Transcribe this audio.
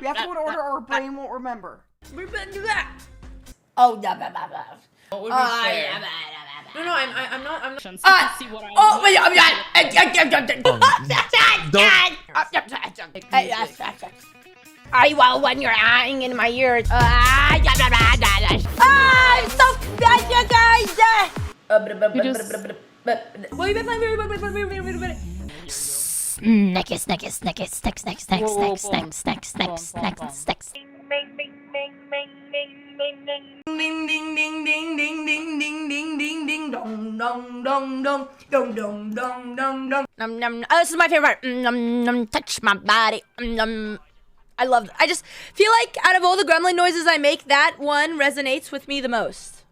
We have to go in order or our brain won't remember. Oh, blah, blah, blah, blah. What would be fair? No, I'm not. See what I well when you're eyeing in my ears. I'm so bad, you guys. Next. Ding ding ding ding ding ding ding ding ding ding dong dong dong dong dong dong dong dong dong. This is my favorite part. Touch my body. I love. I just feel like out of all the gremlin noises I make, that one resonates with me the most.